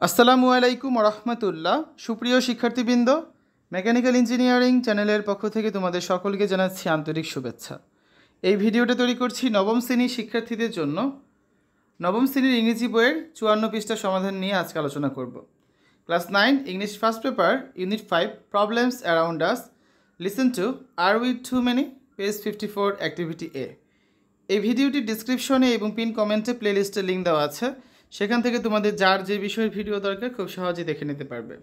আসসালামু আলাইকুম রহমতুল্লাহ। সুপ্রিয় শিক্ষার্থীবৃন্দ, মেকানিক্যাল ইঞ্জিনিয়ারিং চ্যানেলের পক্ষ থেকে তোমাদের সকলকে জানাচ্ছি আন্তরিক শুভেচ্ছা। এই ভিডিওটা তৈরি করছি নবম শ্রেণীর শিক্ষার্থীদের জন্য। নবম শ্রেণীর ইংরেজি বইয়ের 54 পৃষ্ঠা সমাধান নিয়ে আজকে আলোচনা করব। Class 9 English first paper unit 5 problems around us, listen to are we too many, page 54, activity A. এই ভিডিওটির ডিসক্রিপশনে এবং পিন কমেন্টে প্লেলিস্টের লিঙ্ক দেওয়া আছে, সেখান থেকে তোমাদের যার যে বিষয়ের ভিডিও দরকার খুব সহজেই দেখে নিতে পারবে।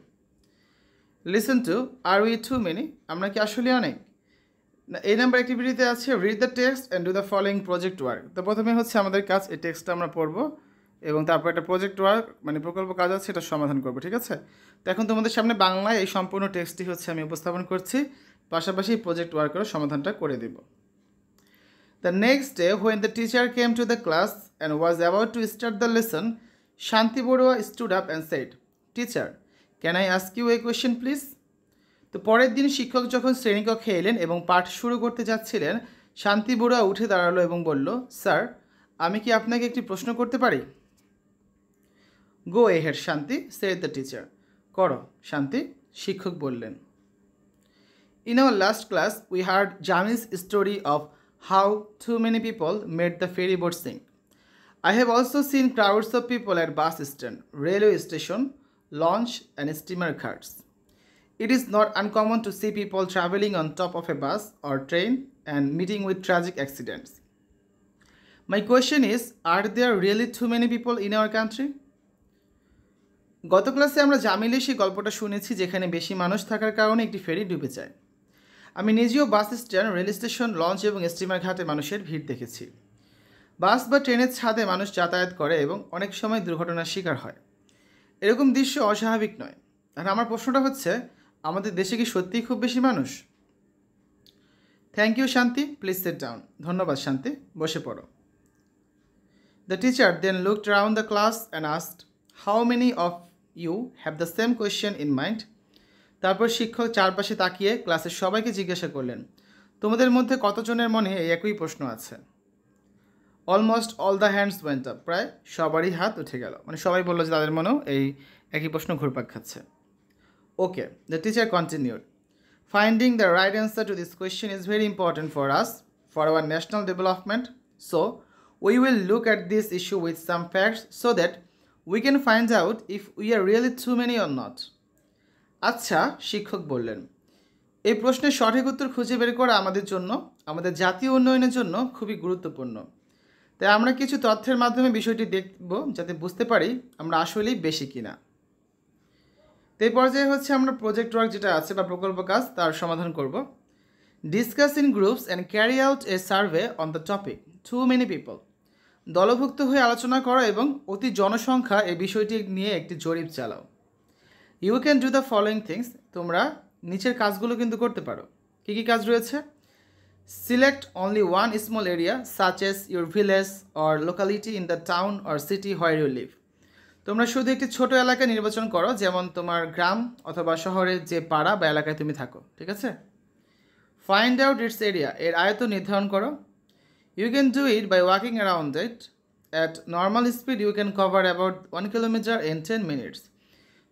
Listen to are we too many, আমরা কি আসলে অনেক? এই নাম্বার অ্যাক্টিভিটিতে আছে read the text and do the following project work. তো প্রথমে হচ্ছে আমাদের কাজ, এই টেক্সটটা আমরা পড়বো এবং তারপর একটা প্রজেক্ট ওয়ার্ক মানে প্রকল্প কাজ আছে, এটা সমাধান করবো, ঠিক আছে? তো এখন তোমাদের সামনে বাংলায় এই সম্পূর্ণ টেক্সটটি হচ্ছে আমি উপস্থাপন করছি, পাশাপাশি প্রজেক্ট ওয়ার্কেরও সমাধানটা করে দেব। The next day, when the teacher came to the class and was about to start the lesson, Shanti Borua stood up and said, "Teacher, can I ask you a question, please?" তো পরের দিন শিক্ষক যখন শ্রেণীকক্ষে এলেন এবং পাঠ শুরু করতে যাচ্ছিলেন, শান্তি বড়ুয়া উঠে দাঁড়ালো এবং বলল, স্যার, আমি কি আপনাকে একটি প্রশ্ন করতে পারি? গো এহেড শান্তি, said the teacher. করো শান্তি, শিক্ষক বললেন। In our last class, we heard Jami's story of how too many people made the ferry boat sink. I have also seen crowds of people at bus stand, railway station, launch and steamer carts. It is not uncommon to see people traveling on top of a bus or train and meeting with tragic accidents. My question is, are there really too many people in our country? গত ক্লাসে আমরা জামিলের সেই গল্পটা শুনেছি যেখানে বেশি মানুষ থাকার কারণে একটি ফেরি ডুবে যায়। আমি নিজেও bus stand, rail station, launch এবং স্টিমার ঘাটে মানুষের ভিড় দেখেছি। বাস বা ট্রেনের ছাদে মানুষ যাতায়াত করে এবং অনেক সময় দুর্ঘটনার শিকার হয়। এরকম দৃশ্য অস্বাভাবিক নয়। আর আমার প্রশ্নটা হচ্ছে, আমাদের দেশে কি সত্যিই খুব বেশি মানুষ? Thank you Shanti, please sit down. ধন্যবাদ শান্তি, বসে পড়ো। The teacher then looked around the class and asked, how many of you have the same question in mind? তারপর শিক্ষক চারপাশে তাকিয়ে ক্লাসের সবাইকে জিজ্ঞাসা করলেন, তোমাদের মধ্যে কতজনের মনে এই একই প্রশ্ন আছে? Almost all the hands went up, প্রায় সবারই হাত উঠে গেল, মানে সবাই বললো যে তাদের মনেও এই একই প্রশ্ন ঘুরপাক খাচ্ছে। Okay, the teacher continued, finding the right answer to this question is very important for us, for our national development, so we will look at this issue with some facts so that we can find out if we are really too many or not. আচ্ছা, শিক্ষক বললেন, এই প্রশ্নের সঠিক উত্তর খুঁজে বের করা আমাদের জন্য, আমাদের জাতীয় উন্নয়নের জন্য খুবই গুরুত্বপূর্ণ। তাই আমরা কিছু তথ্যের মাধ্যমে বিষয়টি দেখব যাতে বুঝতে পারি আমরা আসলেই বেশি কিনা। তো এই পর্যায়ে হচ্ছে আমরা প্রজেক্ট ওয়ার্ক যেটা আছে বা প্রকল্প কাজ, তার সমাধান করব। Discuss in groups and carry out a survey on the topic too many people. দলভুক্ত হয়ে আলোচনা করো এবং অতি জনসংখ্যা এই বিষয়টি নিয়ে একটি জরিপ চালাও। You can do the following things, তোমরা নিচের কাজগুলো কিন্তু করতে পারো। কী কী কাজ রয়েছে? Select only one small area such as your village or locality in the town or city where you live. তোমরা শুধু একটি ছোট এলাকা নির্বাচন করো, যেমন তোমার গ্রাম অথবা শহরের যে পাড়া বা এলাকায় তুমি থাকো, ঠিক আছে? ফাইন্ড আউট ইটস এরিয়া, এর আয়তন নির্ধারণ করো। You can do it by walking around it at normal speed, you can cover about 1 kilometre in 10 minutes.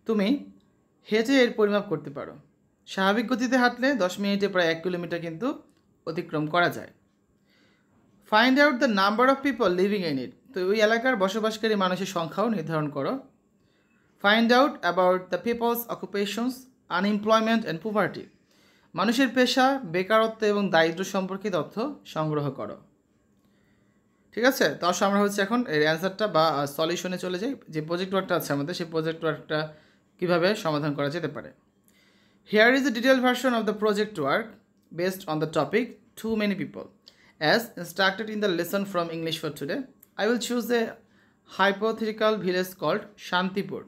তুমি হেঁটে এর পরিমাপ করতে পারো। স্বাভাবিক গতিতে হাঁটলে 10 মিনিটে প্রায় 1 কিলোমিটার কিন্তু অতিক্রম করা যায়। Find out the number of people living in it, তো ওই এলাকার বসবাসকারী মানুষের সংখ্যাও নির্ধারণ করো। Find out about the people's occupations, unemployment and poverty, মানুষের পেশা, বেকারত্ব এবং দারিদ্র্য সম্পর্কে তথ্য সংগ্রহ করো। ঠিক আছে, তো আমরা হচ্ছে এখন এর অ্যান্সারটা বা সলিউশনে চলে যাই। যে প্রজেক্ট ওয়ার্কটা আছে আমাদের, সেই প্রজেক্ট ওয়ার্কটা কীভাবে সমাধান করা যেতে পারে। Here is a detail version of the project work based on the topic too many people as instructed in the lesson from English for today. I will choose a hypothetical village called Shantipur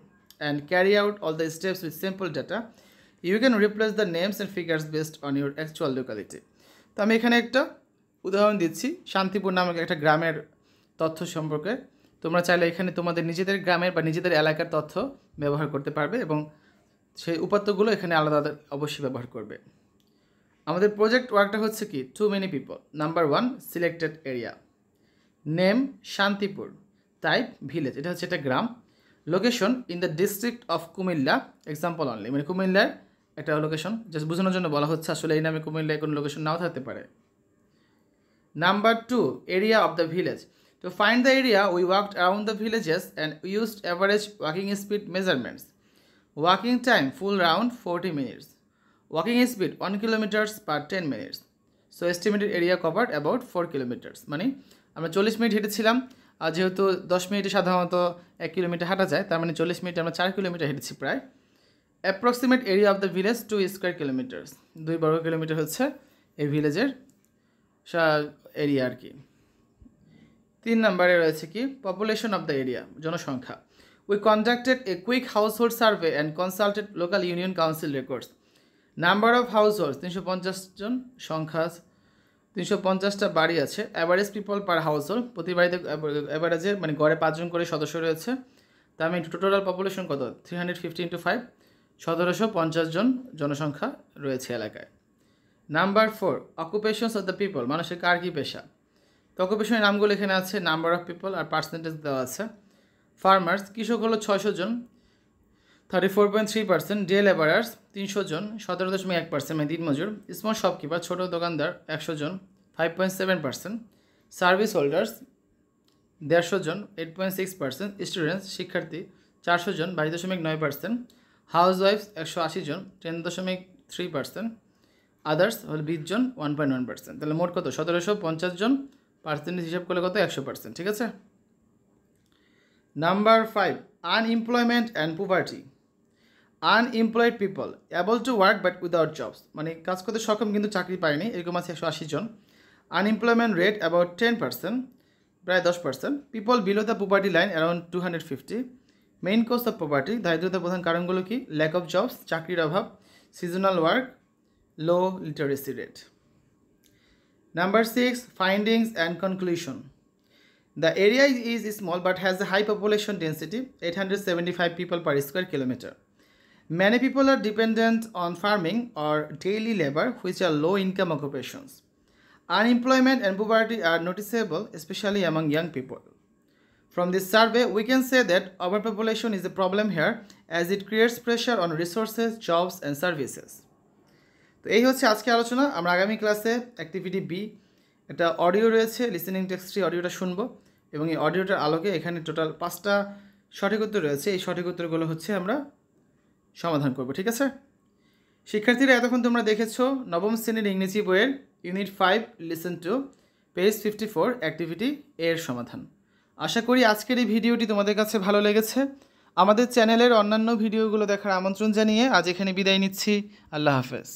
and carry out all the steps with simple data. You can replace the names and figures based on your actual locality. তো আমি এখানে একটা উদাহরণ দিচ্ছি শান্তিপুর নামক একটা গ্রামের তথ্য সম্পর্কে। তোমরা চাইলে এখানে তোমাদের নিজেদের গ্রামের বা নিজেদের এলাকার তথ্য ব্যবহার করতে পারবে এবং সেই উপাত্তগুলো এখানে আলাদা আলাদা অবশ্যই ব্যবহার করবে। আমাদের প্রজেক্ট ওয়ার্কটা হচ্ছে কি, too many people. Number 1, selected area, name Shantipur, type village, এটা হচ্ছে একটা গ্রাম। Location in the district of Comilla example only, মানে কুমিল্লার একটা লোকেশন জাস্ট বোঝানোর জন্য বলা হচ্ছে, আসলে এই নামে কুমিল্লায় কোনো লোকেশন নাও থাকতে পারে। Number 2, area of the village. To find the area, we walked around the villages and used average walking speed measurements. Walking time full round 40 minutes. Walking speed 1 kilometers per 10 minutes. So estimated area covered about 4 kilometers. মানে আমরা 40 minute হেঁটেছিলাম, আর যেহেতু 10 মিনিটে সাধারণত 1 kilometre হাঁটা যায়, তার মানে 40 মিনিটে আমরা 4 কিলোমিটার হেঁটেছি প্রায়। Approximate area of the village 2 square kilometres. 2 বর্গ কিলোমিটার হচ্ছে এই ভিলেজের এরিয়া আর কি। 3 নম্বরে রয়েছে কি পপুলেশন অফ দ্য এরিয়া, জনসংখ্যা। We conducted a quick household survey and consulted local union council records. Number of হাউসহোল্ডস 350 জন, সংখ্যা 350টা বাড়ি আছে। অ্যাভারেজ পিপল পার হাউসহোল্ড, প্রতি বাড়িতে অ্যাভারেজে মানে গড়ে 5 জন করে সদস্য রয়েছে। তা আমি টোটাল পপুলেশন কত 350 × 5, 1750 জন জনসংখ্যা রয়েছে এলাকায়। Number 4, occupations of the people, মানুষের কার কী পেশা। তো অকুপেশনের নামগুলো এখানে আছে, নাম্বার অফ পিপল আর পার্সেন্টেজ দেওয়া আছে। ফার্মার্স, কৃষক হলো 600 জন, 34.3%। ডে লেবারার্স 300 জন, 17.1%, মানে দিনমজুর। স্মল শপকিপার, ছোট দোকানদার 100 জন, 5.7%। সার্ভিস হোল্ডার্স 150 জন, 8.6%। স্টুডেন্টস, শিক্ষার্থী 400 জন, 22.9%। হাউস ওয়াইফস 180 জন, 10.3%। আদার্স হল 20 জন, 1.1%। তাহলে মোট কত 1750 জন, পার্সেন্টেজ হিসাব করলে কত 100%, ঠিক আছে। Number 5, unemployment and poverty. Unemployed people able to work but without jobs, মানে কাজ করতে সক্ষম কিন্তু চাকরি পায়নি, এরকম আছে 180 জন। আনএমপ্লয়মেন্ট রেট অ্যাবাউট 10%, প্রায় 10%। People below the poverty line around 250। Main cause of poverty, দারিদ্রতার প্রধান কারণগুলো কি? ল্যাক অফ জবস, চাকরির অভাব, seasonal work, low literacy rate. Number 6, findings and conclusion. The area is small but has a high population density, 875 people per square kilometer. Many people are dependent on farming or daily labor, which are low income occupations. Unemployment and poverty are noticeable, especially among young people. From this survey, we can say that overpopulation is a problem here, as it creates pressure on resources, jobs and services. তো এই হচ্ছে আজকে আলোচনা। আমরা আগামী ক্লাসে activity B একটা audio রয়েছে, লিসেনিং টেক্সট 3 অডিওটা শুনবো, এবং এই অডিওটার আলোকে এখানে টোটাল 5টা সঠিক উত্তর রয়েছে। এই সঠিক উত্তরগুলো হচ্ছে আমরা সমাধান করব, ঠিক আছে। শিক্ষার্থীরা, এতক্ষণ তোমরা দেখেছো নবম শ্রেণীর ইংরেজি বইয়ের unit 5 listen to page 54 activity এর সমাধান। আশা করি আজকের এই ভিডিওটি তোমাদের কাছে ভালো লেগেছে। আমাদের চ্যানেলের অন্যান্য ভিডিওগুলো দেখার আমন্ত্রণ জানিয়ে আজ এখানে বিদায় নিচ্ছি। আল্লাহ হাফেজ।